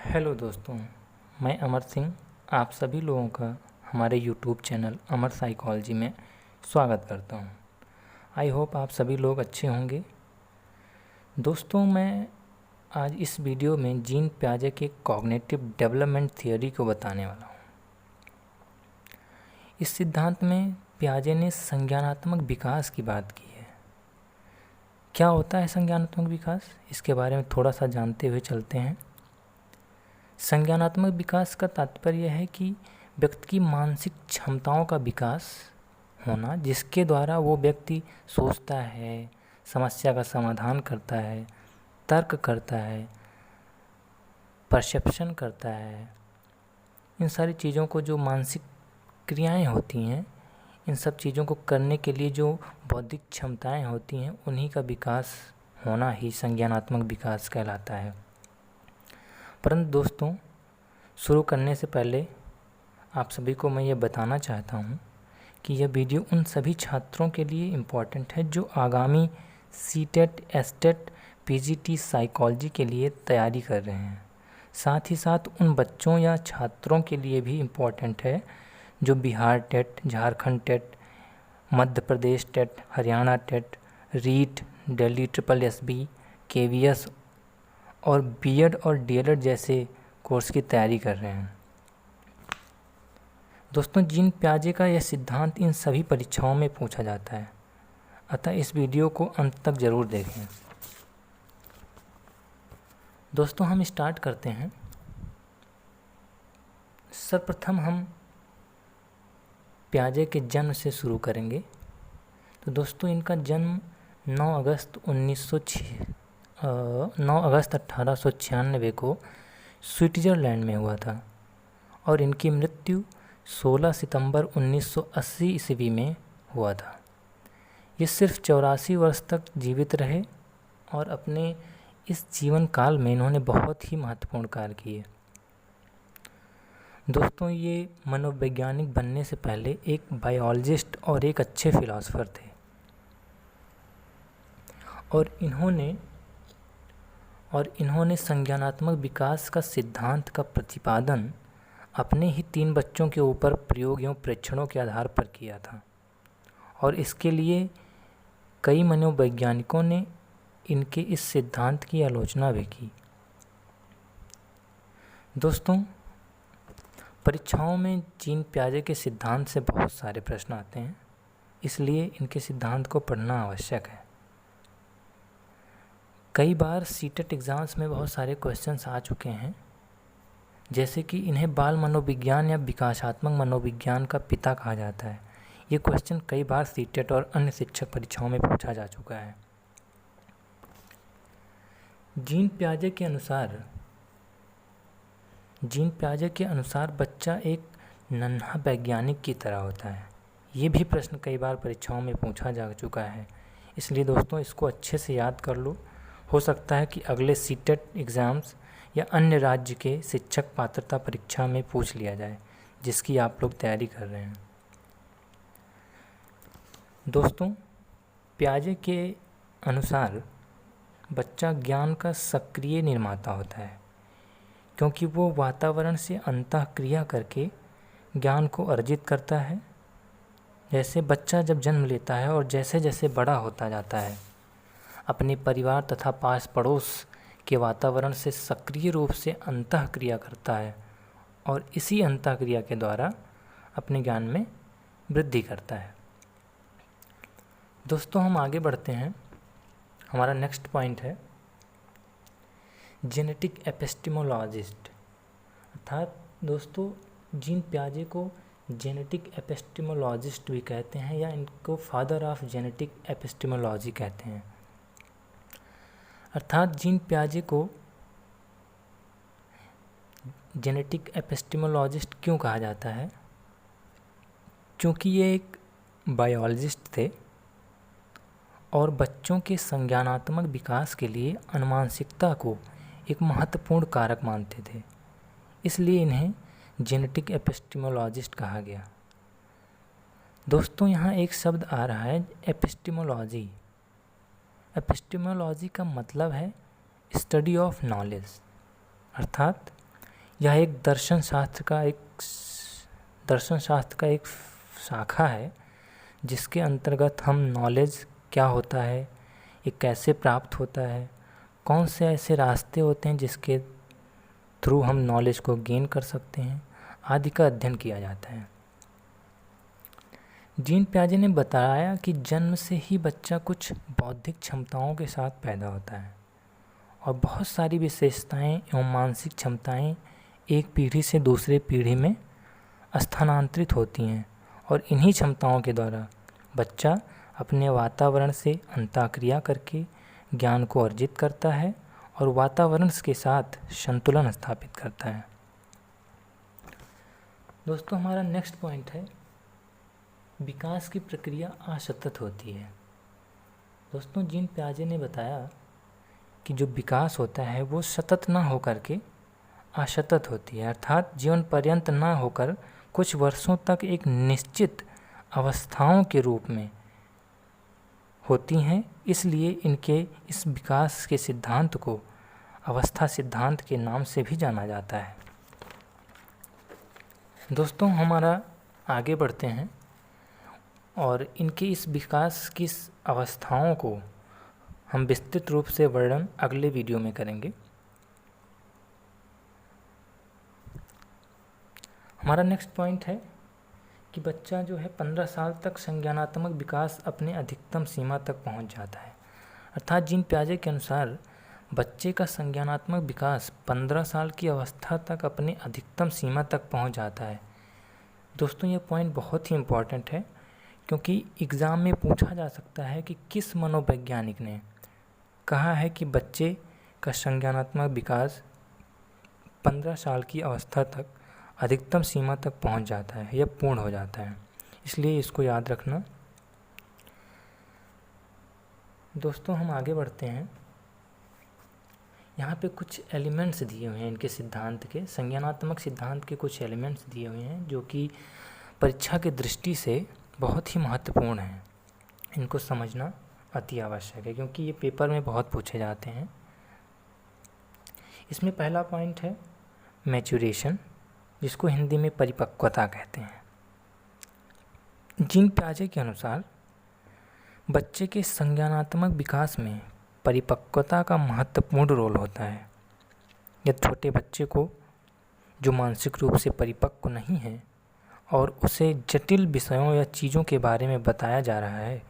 Hello दोस्तों, मैं अमर सिंह आप सभी लोगों का हमारे यूट्यूब चैनल अमर साइकोलॉजी में स्वागत करता हूं। आई होप आप सभी लोग अच्छे होंगे। दोस्तों, मैं आज इस वीडियो में जीन पियाजे के कॉग्निटिव डेवलपमेंट थियोरी को बताने वाला हूं। इस सिद्धांत में पियाजे ने संज्ञानात्मक विकास की बात की है। क्या होता है संज्ञानात्मक विकास, इसके बारे में थोड़ा सा जानते हुए चलते हैं। संज्ञानात्मक विकास का तात्पर्य है कि व्यक्ति की मानसिक क्षमताओं का विकास होना, जिसके द्वारा वो व्यक्ति सोचता है, समस्या का समाधान करता है, तर्क करता है, परसेप्शन करता है। इन सारी चीज़ों को, जो मानसिक क्रियाएं होती हैं, इन सब चीज़ों को करने के लिए जो बौद्धिक क्षमताएं होती हैं, उन्हीं का विकास होना ही संज्ञानात्मक विकास कहलाता है। परंतु दोस्तों, शुरू करने से पहले आप सभी को मैं ये बताना चाहता हूँ कि यह वीडियो उन सभी छात्रों के लिए इम्पॉर्टेंट है जो आगामी सीटेट, एसटेट, पीजीटी साइकोलॉजी के लिए तैयारी कर रहे हैं। साथ ही साथ उन बच्चों या छात्रों के लिए भी इम्पॉर्टेंट है जो Bihar TET, Jharkhand TET, Madhya Pradesh TET, Haryana TET, REET, Delhi SSSB, KVS और बीएड और डीएलएड जैसे कोर्स की तैयारी कर रहे हैं। दोस्तों, जीन पियाजे का यह सिद्धांत इन सभी परीक्षाओं में पूछा जाता है, अतः इस वीडियो को अंत तक ज़रूर देखें। दोस्तों, हम स्टार्ट करते हैं। सर्वप्रथम हम पियाजे के जन्म से शुरू करेंगे। तो दोस्तों, इनका जन्म 9 अगस्त 1896 को स्विट्ज़रलैंड में हुआ था और इनकी मृत्यु 16 सितंबर 1980 ईस्वी में हुआ था। ये सिर्फ 84 वर्ष तक जीवित रहे और अपने इस जीवन काल में इन्होंने बहुत ही महत्वपूर्ण कार्य किए। दोस्तों, ये मनोवैज्ञानिक बनने से पहले एक बायोलॉजिस्ट और एक अच्छे फिलोसोफर थे और इन्होंने संज्ञानात्मक विकास का सिद्धांत का प्रतिपादन अपने ही 3 बच्चों के ऊपर प्रयोग एवं प्रेक्षणों के आधार पर किया था और इसके लिए कई मनोवैज्ञानिकों ने इनके इस सिद्धांत की आलोचना भी की। दोस्तों, परीक्षाओं में जीन पियाजे के सिद्धांत से बहुत सारे प्रश्न आते हैं, इसलिए इनके सिद्धांत को पढ़ना आवश्यक है। कई बार सीटेट एग्ज़ाम्स में बहुत सारे क्वेश्चंस आ चुके हैं, जैसे कि इन्हें बाल मनोविज्ञान या विकासात्मक मनोविज्ञान का पिता कहा जाता है। ये क्वेश्चन कई बार सीटेट और अन्य शिक्षक परीक्षाओं में पूछा जा चुका है। जीन पियाजे के अनुसार बच्चा एक नन्हा वैज्ञानिक की तरह होता है। ये भी प्रश्न कई बार परीक्षाओं में पूछा जा चुका है, इसलिए दोस्तों इसको अच्छे से याद कर लो। हो सकता है कि अगले सीटेट एग्ज़ाम्स या अन्य राज्य के शिक्षक पात्रता परीक्षा में पूछ लिया जाए, जिसकी आप लोग तैयारी कर रहे हैं। दोस्तों, पियाजे के अनुसार बच्चा ज्ञान का सक्रिय निर्माता होता है, क्योंकि वो वातावरण से अंतःक्रिया करके ज्ञान को अर्जित करता है। जैसे बच्चा जब जन्म लेता है और जैसे जैसे बड़ा होता जाता है, अपने परिवार तथा पास पड़ोस के वातावरण से सक्रिय रूप से अंतःक्रिया करता है और इसी अंतःक्रिया के द्वारा अपने ज्ञान में वृद्धि करता है। दोस्तों, हम आगे बढ़ते हैं। हमारा नेक्स्ट पॉइंट है जेनेटिक एपिस्टेमोलॉजिस्ट। अर्थात दोस्तों, जीन पियाजे को जेनेटिक एपिस्टेमोलॉजिस्ट भी कहते हैं या इनको फादर ऑफ जेनेटिक एपिस्टेमोलॉजी कहते हैं। अर्थात जीन पियाजे को जेनेटिक एपिस्टेमोलॉजिस्ट क्यों कहा जाता है? क्योंकि ये एक बायोलॉजिस्ट थे और बच्चों के संज्ञानात्मक विकास के लिए आनुवंशिकता को एक महत्वपूर्ण कारक मानते थे, इसलिए इन्हें जेनेटिक एपिस्टेमोलॉजिस्ट कहा गया। दोस्तों, यहाँ एक शब्द आ रहा है एपिस्टेमोलॉजी। एपिस्टेमोलॉजी का मतलब है स्टडी ऑफ नॉलेज, अर्थात यह एक दर्शन शास्त्र का एक शाखा है जिसके अंतर्गत हम नॉलेज क्या होता है, ये कैसे प्राप्त होता है, कौन से ऐसे रास्ते होते हैं जिसके थ्रू हम नॉलेज को गेन कर सकते हैं आदि का अध्ययन किया जाता है। जीन पियाजे ने बताया कि जन्म से ही बच्चा कुछ बौद्धिक क्षमताओं के साथ पैदा होता है और बहुत सारी विशेषताएं एवं मानसिक क्षमताएं एक पीढ़ी से दूसरे पीढ़ी में स्थानांतरित होती हैं और इन्हीं क्षमताओं के द्वारा बच्चा अपने वातावरण से अंतःक्रिया करके ज्ञान को अर्जित करता है और वातावरण के साथ संतुलन स्थापित करता है। दोस्तों, हमारा नेक्स्ट पॉइंट है विकास की प्रक्रिया असतत होती है। दोस्तों, जीन पियाजे ने बताया कि जो विकास होता है वो सतत ना होकर के असतत होती है, अर्थात जीवन पर्यंत ना होकर कुछ वर्षों तक एक निश्चित अवस्थाओं के रूप में होती हैं। इसलिए इनके इस विकास के सिद्धांत को अवस्था सिद्धांत के नाम से भी जाना जाता है। दोस्तों, हमारा आगे बढ़ते हैं और इनके इस विकास की अवस्थाओं को हम विस्तृत रूप से वर्णन अगले वीडियो में करेंगे। हमारा नेक्स्ट पॉइंट है कि बच्चा जो है 15 साल तक संज्ञानात्मक विकास अपने अधिकतम सीमा तक पहुंच जाता है। अर्थात जीन पियाजे के अनुसार बच्चे का संज्ञानात्मक विकास 15 साल की अवस्था तक अपने अधिकतम सीमा तक पहुंच जाता है। दोस्तों, ये पॉइंट बहुत ही इम्पॉर्टेंट है क्योंकि एग्ज़ाम में पूछा जा सकता है कि किस मनोवैज्ञानिक ने कहा है कि बच्चे का संज्ञानात्मक विकास 15 साल की अवस्था तक अधिकतम सीमा तक पहुंच जाता है या पूर्ण हो जाता है। इसलिए इसको याद रखना। दोस्तों, हम आगे बढ़ते हैं। यहाँ पे कुछ एलिमेंट्स दिए हुए हैं इनके सिद्धांत के, संज्ञानात्मक सिद्धांत के कुछ एलिमेंट्स दिए हुए हैं जो कि परीक्षा की दृष्टि से बहुत ही महत्वपूर्ण हैं। इनको समझना अति आवश्यक है क्योंकि ये पेपर में बहुत पूछे जाते हैं। इसमें पहला पॉइंट है मैच्योरेशन, जिसको हिंदी में परिपक्वता कहते हैं। जीन पियाजे के अनुसार बच्चे के संज्ञानात्मक विकास में परिपक्वता का महत्वपूर्ण रोल होता है। यदि छोटे बच्चे को जो मानसिक रूप से परिपक्व नहीं है और उसे जटिल विषयों या चीज़ों के बारे में बताया जा रहा है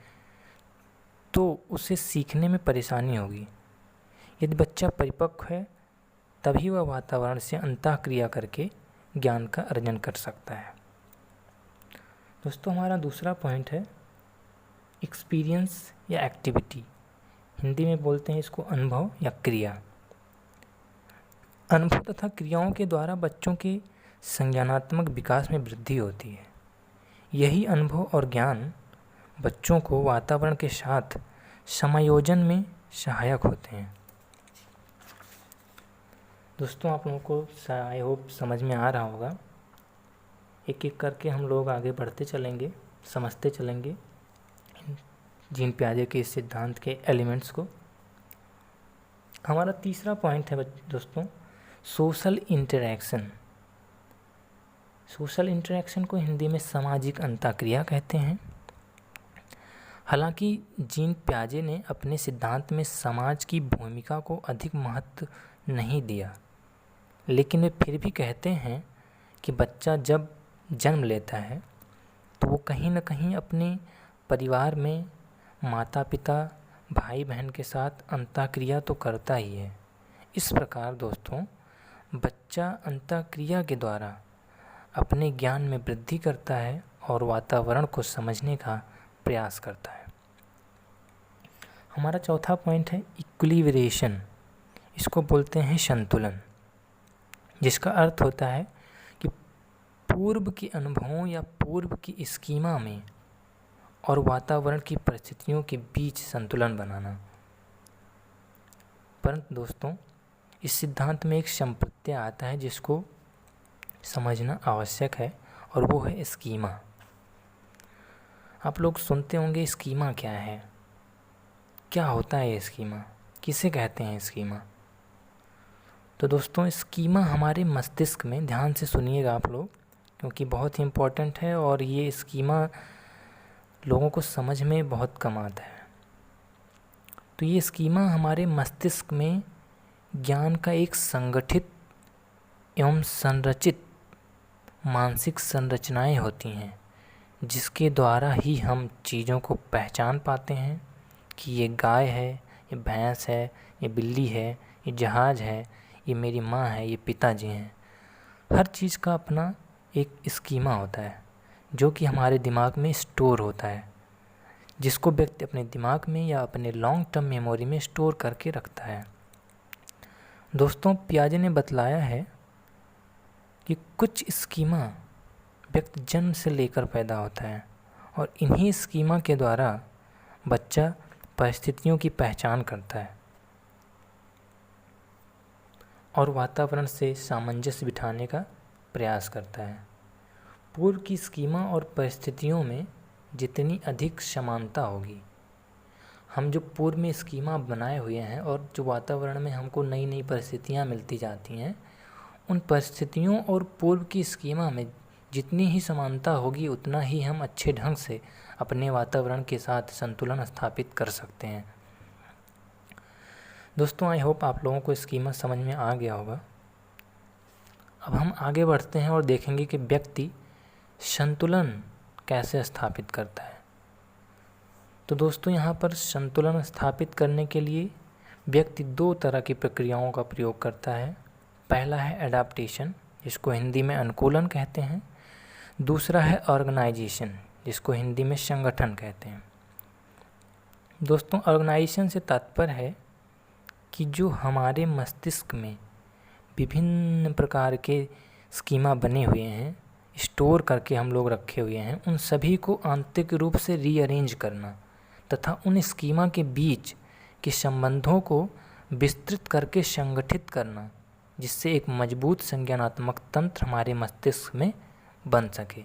तो उसे सीखने में परेशानी होगी। यदि बच्चा परिपक्व है तभी वह वातावरण से अंतःक्रिया करके ज्ञान का अर्जन कर सकता है। दोस्तों, हमारा दूसरा पॉइंट है एक्सपीरियंस या एक्टिविटी। हिंदी में बोलते हैं इसको अनुभव या क्रिया। अनुभव तथा क्रियाओं के द्वारा बच्चों के संज्ञानात्मक विकास में वृद्धि होती है। यही अनुभव और ज्ञान बच्चों को वातावरण के साथ समायोजन में सहायक होते हैं। दोस्तों, आप लोगों को आई होप समझ में आ रहा होगा। एक एक करके हम लोग आगे बढ़ते चलेंगे, समझते चलेंगे जीन पियाजे के इस सिद्धांत के एलिमेंट्स को। हमारा तीसरा पॉइंट है दोस्तों सोशल इंटरैक्शन। सोशल इंटरैक्शन को हिंदी में सामाजिक अंतःक्रिया कहते हैं। हालांकि जीन पियाजे ने अपने सिद्धांत में समाज की भूमिका को अधिक महत्व नहीं दिया, लेकिन वे फिर भी कहते हैं कि बच्चा जब जन्म लेता है तो वो कहीं न कहीं अपने परिवार में माता पिता भाई बहन के साथ अंतःक्रिया तो करता ही है। इस प्रकार दोस्तों बच्चा अंतःक्रिया के द्वारा अपने ज्ञान में वृद्धि करता है और वातावरण को समझने का प्रयास करता है। हमारा चौथा पॉइंट है इक्विलिब्रेशन। इसको बोलते हैं संतुलन, जिसका अर्थ होता है कि पूर्व के अनुभवों या पूर्व की स्कीमा में और वातावरण की परिस्थितियों के बीच संतुलन बनाना। परंतु दोस्तों इस सिद्धांत में एक संप्रत्यय आता है जिसको समझना आवश्यक है और वो है स्कीमा। आप लोग सुनते होंगे स्कीमा क्या है, क्या होता है स्कीमा, किसे कहते हैं स्कीमा। तो दोस्तों स्कीमा हमारे मस्तिष्क में, ध्यान से सुनिएगा आप लोग क्योंकि बहुत ही इम्पोर्टेंट है और ये स्कीमा लोगों को समझ में बहुत कम आता है। तो ये स्कीमा हमारे मस्तिष्क में ज्ञान का एक संगठित एवं संरचित मानसिक संरचनाएं होती हैं जिसके द्वारा ही हम चीज़ों को पहचान पाते हैं कि ये गाय है, ये भैंस है, ये बिल्ली है, ये जहाज़ है, ये मेरी माँ है, ये पिताजी हैं। हर चीज़ का अपना एक स्कीमा होता है जो कि हमारे दिमाग में स्टोर होता है, जिसको व्यक्ति अपने दिमाग में या अपने लॉन्ग टर्म मेमोरी में स्टोर करके रखता है। दोस्तों पियाजे ने बतलाया है कि कुछ स्कीमा व्यक्ति जन्म से लेकर पैदा होता है और इन्हीं स्कीमा के द्वारा बच्चा परिस्थितियों की पहचान करता है और वातावरण से सामंजस्य बिठाने का प्रयास करता है। पूर्व की स्कीमा और परिस्थितियों में जितनी अधिक समानता होगी, हम जो पूर्व में स्कीमा बनाए हुए हैं और जो वातावरण में हमको नई नई परिस्थितियाँ मिलती जाती हैं, उन परिस्थितियों और पूर्व की स्कीमा में जितनी ही समानता होगी उतना ही हम अच्छे ढंग से अपने वातावरण के साथ संतुलन स्थापित कर सकते हैं। दोस्तों आई होप आप लोगों को स्कीमा समझ में आ गया होगा। अब हम आगे बढ़ते हैं और देखेंगे कि व्यक्ति संतुलन कैसे स्थापित करता है। तो दोस्तों यहाँ पर संतुलन स्थापित करने के लिए व्यक्ति दो तरह की प्रक्रियाओं का प्रयोग करता है। पहला है एडाप्टेशन, जिसको हिंदी में अनुकूलन कहते हैं। दूसरा है ऑर्गेनाइजेशन, जिसको हिंदी में संगठन कहते हैं। दोस्तों ऑर्गेनाइजेशन से तात्पर्य है कि जो हमारे मस्तिष्क में विभिन्न प्रकार के स्कीमा बने हुए हैं, स्टोर करके हम लोग रखे हुए हैं, उन सभी को आंतरिक रूप से रीअरेंज करना तथा उन स्कीमा के बीच के संबंधों को विस्तृत करके संगठित करना, जिससे एक मजबूत संज्ञानात्मक तंत्र हमारे मस्तिष्क में बन सके।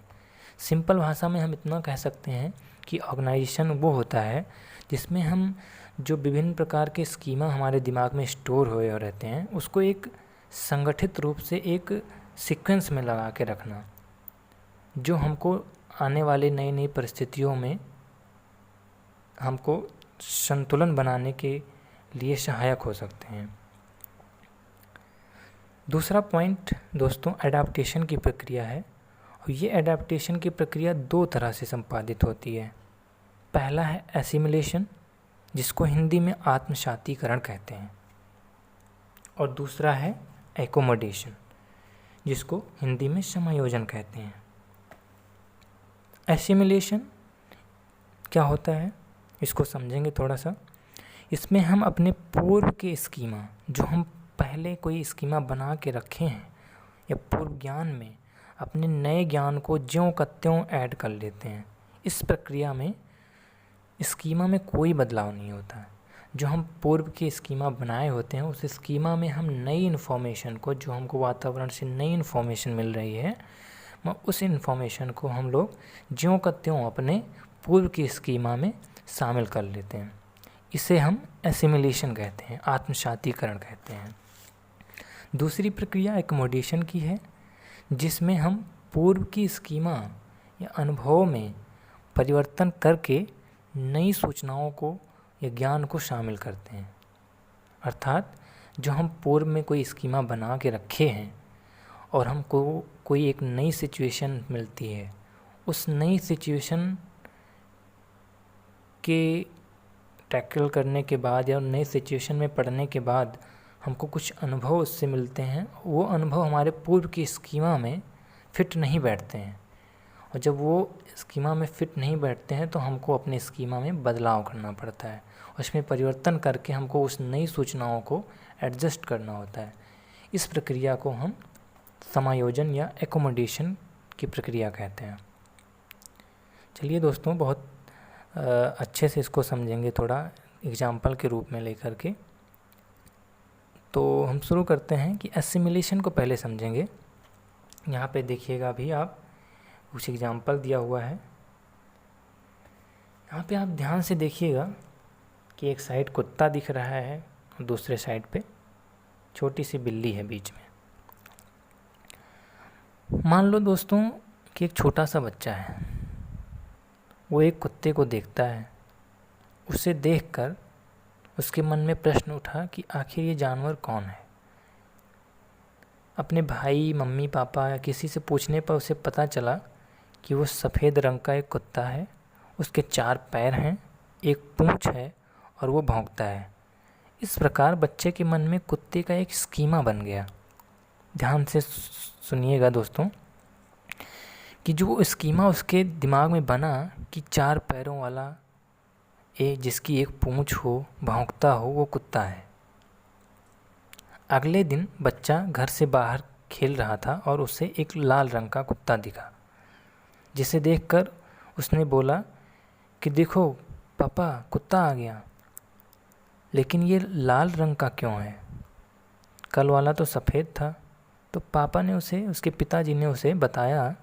सिंपल भाषा में हम इतना कह सकते हैं कि ऑर्गेनाइजेशन वो होता है जिसमें हम जो विभिन्न प्रकार के स्कीमा हमारे दिमाग में स्टोर हुए रहते हैं उसको एक संगठित रूप से एक सीक्वेंस में लगा के रखना, जो हमको आने वाले नई नई परिस्थितियों में हमको संतुलन बनाने के लिए सहायक हो सकते हैं। दूसरा पॉइंट दोस्तों एडाप्टेशन की प्रक्रिया है और ये एडाप्टेशन की प्रक्रिया दो तरह से संपादित होती है। पहला है एसिमिलेशन, जिसको हिंदी में आत्मसातीकरण कहते हैं, और दूसरा है एकोमोडेशन, जिसको हिंदी में समायोजन कहते हैं। एसिमिलेशन क्या होता है इसको समझेंगे थोड़ा सा। इसमें हम अपने पूर्व के स्कीमा, जो हम पहले कोई स्कीमा बना के रखे हैं या पूर्व ज्ञान में, अपने नए ज्ञान को ज्यों का त्यों ऐड कर लेते हैं। इस प्रक्रिया में स्कीमा में कोई बदलाव नहीं होता। जो हम पूर्व के स्कीमा बनाए होते हैं उस स्कीमा में हम नई इन्फॉर्मेशन को, जो हमको वातावरण से नई इन्फॉर्मेशन मिल रही है, उस इन्फॉर्मेशन को हम लोग ज्यों का त्यों अपने पूर्व की स्कीमा में शामिल कर लेते हैं। इसे हम एसिमिलेशन कहते हैं, आत्मसातीकरण कहते हैं। दूसरी प्रक्रिया एकोमोडेशन की है, जिसमें हम पूर्व की स्कीमा या अनुभव में परिवर्तन करके नई सूचनाओं को या ज्ञान को शामिल करते हैं। अर्थात जो हम पूर्व में कोई स्कीमा बना के रखे हैं और हमको कोई एक नई सिचुएशन मिलती है, उस नई सिचुएशन के टैकल करने के बाद या नई सिचुएशन में पढ़ने के बाद हमको कुछ अनुभव उससे मिलते हैं। वो अनुभव हमारे पूर्व की स्कीमा में फिट नहीं बैठते हैं, और जब वो स्कीमा में फिट नहीं बैठते हैं तो हमको अपने स्कीमा में बदलाव करना पड़ता है, उसमें परिवर्तन करके हमको उस नई सूचनाओं को एडजस्ट करना होता है। इस प्रक्रिया को हम समायोजन या एकोमोडेशन की प्रक्रिया कहते हैं। चलिए दोस्तों, बहुत अच्छे से इसको समझेंगे थोड़ा एग्जाम्पल के रूप में लेकर के। तो हम शुरू करते हैं कि एसिमिलेशन को पहले समझेंगे। यहाँ पे देखिएगा अभी आप कुछ एग्जाम्पल दिया हुआ है। यहाँ पे आप ध्यान से देखिएगा कि एक साइड कुत्ता दिख रहा है और दूसरे साइड पे छोटी सी बिल्ली है बीच में। मान लो दोस्तों कि एक छोटा सा बच्चा है, वो एक कुत्ते को देखता है। उसे देखकर उसके मन में प्रश्न उठा कि आखिर ये जानवर कौन है। अपने भाई, मम्मी, पापा या किसी से पूछने पर उसे पता चला कि वो सफ़ेद रंग का एक कुत्ता है। उसके 4 पैर हैं, एक पूँछ है और वो भौंकता है। इस प्रकार बच्चे के मन में कुत्ते का एक स्कीमा बन गया। ध्यान से सुनिएगा दोस्तों कि जो स्कीमा उसके दिमाग में बना कि 4 पैरों वाला जिसकी एक पूँछ हो, भौंकता हो, वो कुत्ता है। अगले दिन बच्चा घर से बाहर खेल रहा था और उसे एक लाल रंग का कुत्ता दिखा, जिसे देखकर उसने बोला कि देखो पापा, कुत्ता आ गया। लेकिन ये लाल रंग का क्यों है? कल वाला तो सफ़ेद था। तो पापा ने उसके पिताजी ने उसे बताया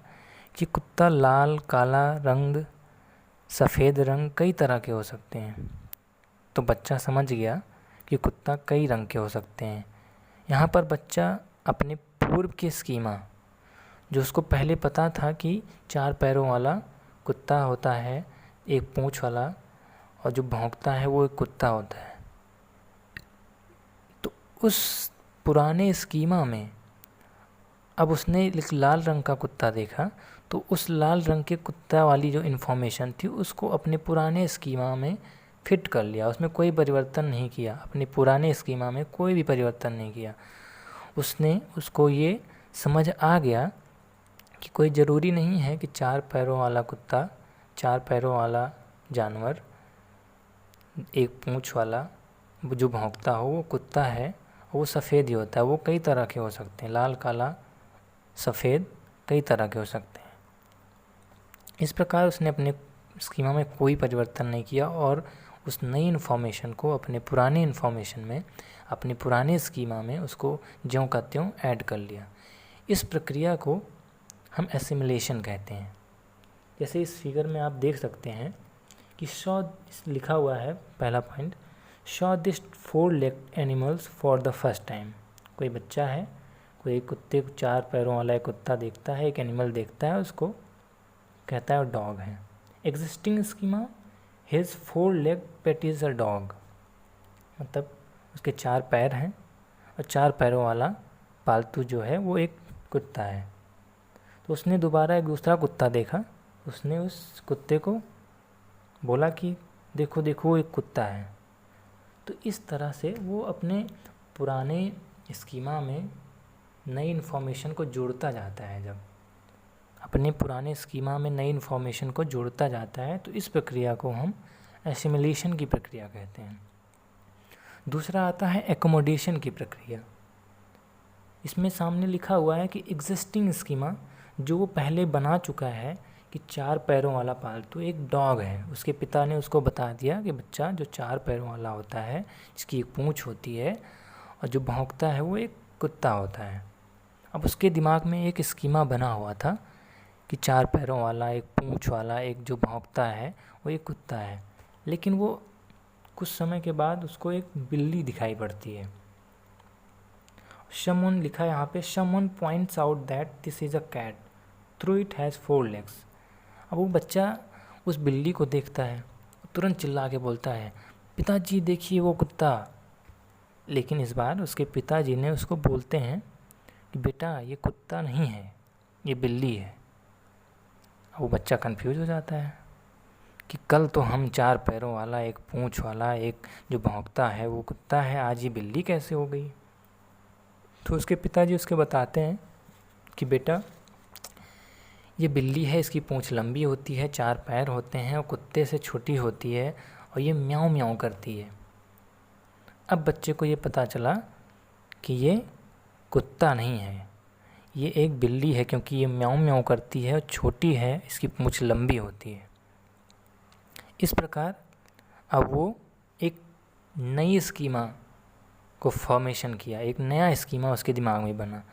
कि कुत्ता लाल, काला रंग, सफ़ेद रंग कई तरह के हो सकते हैं। तो बच्चा समझ गया कि कुत्ता कई रंग के हो सकते हैं। यहाँ पर बच्चा अपने पूर्व के स्कीमा, जो उसको पहले पता था कि 4 पैरों वाला कुत्ता होता है, एक पूँछ वाला, और जो भौंकता है वो एक कुत्ता होता है, तो उस पुराने स्कीमा में अब उसने एक लाल रंग का कुत्ता देखा, तो उस लाल रंग के कुत्ता वाली जो इन्फॉर्मेशन थी उसको अपने पुराने स्कीमा में फिट कर लिया। उसमें कोई परिवर्तन नहीं किया, अपने पुराने स्कीमा में कोई भी परिवर्तन नहीं किया। उसको ये समझ आ गया कि कोई ज़रूरी नहीं है कि 4 पैरों वाला कुत्ता, 4 पैरों वाला जानवर, एक पूँछ वाला जो भौंकता हो वो कुत्ता है, वो सफ़ेद ही होता है। वो कई तरह के हो सकते हैं, लाल, काला, सफ़ेद, कई तरह के हो सकते हैं। इस प्रकार उसने अपने स्कीमा में कोई परिवर्तन नहीं किया और उस नई इन्फॉर्मेशन को अपने पुराने इन्फॉर्मेशन में, अपने पुराने स्कीमा में उसको ज्यों का त्यों ऐड कर लिया। इस प्रक्रिया को हम एसिमिलेशन कहते हैं। जैसे इस फिगर में आप देख सकते हैं कि लिखा हुआ है, पहला point, Shaw this 4 legged animals for the first time. कोई बच्चा है, कोई कुत्ते को 4 पैरों वाला एक कुत्ता देखता है, एक एनिमल देखता है, उसको कहता है डॉग है। Existing schema, his 4 leg pet is a dog, मतलब उसके 4 पैर हैं और 4 पैरों वाला पालतू जो है वो एक कुत्ता है। तो उसने दोबारा एक दूसरा कुत्ता देखा, उसने उस कुत्ते को बोला कि देखो देखो वो एक कुत्ता है। तो इस तरह से वो अपने पुराने स्कीमा में नई इन्फॉर्मेशन को जोड़ता जाता है। जब अपने पुराने स्कीमा में नई इन्फॉर्मेशन को जोड़ता जाता है तो इस प्रक्रिया को हम एसिमिलेशन की प्रक्रिया कहते हैं। दूसरा आता है एकोमोडेशन की प्रक्रिया। इसमें सामने लिखा हुआ है कि एग्जिस्टिंग स्कीमा, जो वो पहले बना चुका है कि 4 पैरों वाला पालतू एक डॉग है, उसके पिता ने उसको बता दिया कि बच्चा जो 4 पैरों वाला होता है, जिसकी एक पूँछ होती है और जो भौंकता है वो एक कुत्ता होता है। अब उसके दिमाग में एक स्कीमा बना हुआ था कि 4 पैरों वाला, एक पूँछ वाला, एक जो भौंकता है वो एक कुत्ता है। लेकिन वो कुछ समय के बाद उसको एक बिल्ली दिखाई पड़ती है। someone लिखा है यहाँ पे, someone points out that this is a cat, through it has 4 legs। अब वो बच्चा उस बिल्ली को देखता है, तुरंत चिल्ला के बोलता है, पिताजी देखिए वो कुत्ता। लेकिन इस बार उसके पिताजी ने उसको बोलते हैं कि बेटा ये कुत्ता नहीं है, ये बिल्ली है। वो बच्चा कंफ्यूज हो जाता है कि कल तो हम 4 पैरों वाला, एक पूँछ वाला, एक जो भौंकता है वो कुत्ता है, आज ये बिल्ली कैसे हो गई। तो उसके पिताजी उसके बताते हैं कि बेटा ये बिल्ली है, इसकी पूँछ लंबी होती है, 4 पैर होते हैं और कुत्ते से छोटी होती है और ये म्याऊं म्याऊं करती है। अब बच्चे को ये पता चला कि ये कुत्ता नहीं है, ये एक बिल्ली है, क्योंकि ये म्याऊं म्याऊं करती है और छोटी है, इसकी पूँछ लंबी होती है। इस प्रकार अब वो एक नई स्कीमा को फॉर्मेशन किया, एक नया स्कीमा उसके दिमाग में बना।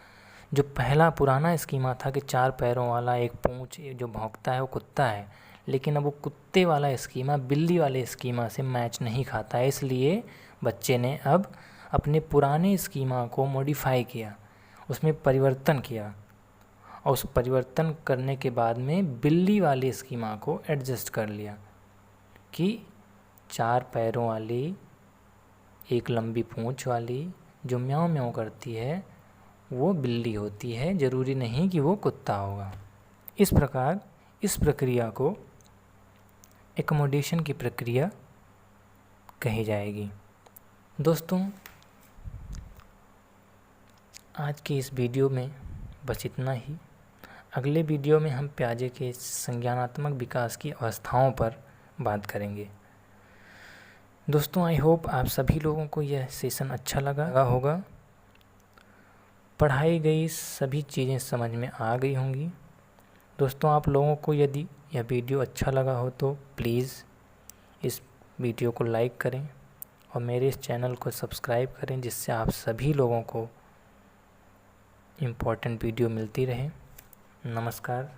जो पहला पुराना स्कीमा था कि 4 पैरों वाला, एक पूँछ, जो भौंकता है वो कुत्ता है, लेकिन अब वो कुत्ते वाला स्कीमा बिल्ली वाले स्कीमा से मैच नहीं खाता है। इसलिए बच्चे ने अब अपने पुराने स्कीमा को मॉडिफाई किया, उसमें परिवर्तन किया, और उस परिवर्तन करने के बाद में बिल्ली वाले स्कीमा को एडजस्ट कर लिया कि 4 पैरों वाली, एक लंबी पूंछ वाली जो म्याऊं म्याऊं करती है वो बिल्ली होती है, ज़रूरी नहीं कि वो कुत्ता होगा। इस प्रकार इस प्रक्रिया को एकोमोडेशन की प्रक्रिया कही जाएगी। दोस्तों, आज की इस वीडियो में बस इतना ही। अगले वीडियो में हम प्याजे के संज्ञानात्मक विकास की अवस्थाओं पर बात करेंगे। दोस्तों, आई होप आप सभी लोगों को यह सेशन अच्छा लगा होगा। पढ़ाई गई सभी चीज़ें समझ में आ गई होंगी। दोस्तों, आप लोगों को यदि यह वीडियो अच्छा लगा हो तो प्लीज़ इस वीडियो को लाइक करें और मेरे इस चैनल को सब्सक्राइब करें, जिससे आप सभी लोगों को इम्पोर्टेंट वीडियो मिलती रहे। नमस्कार।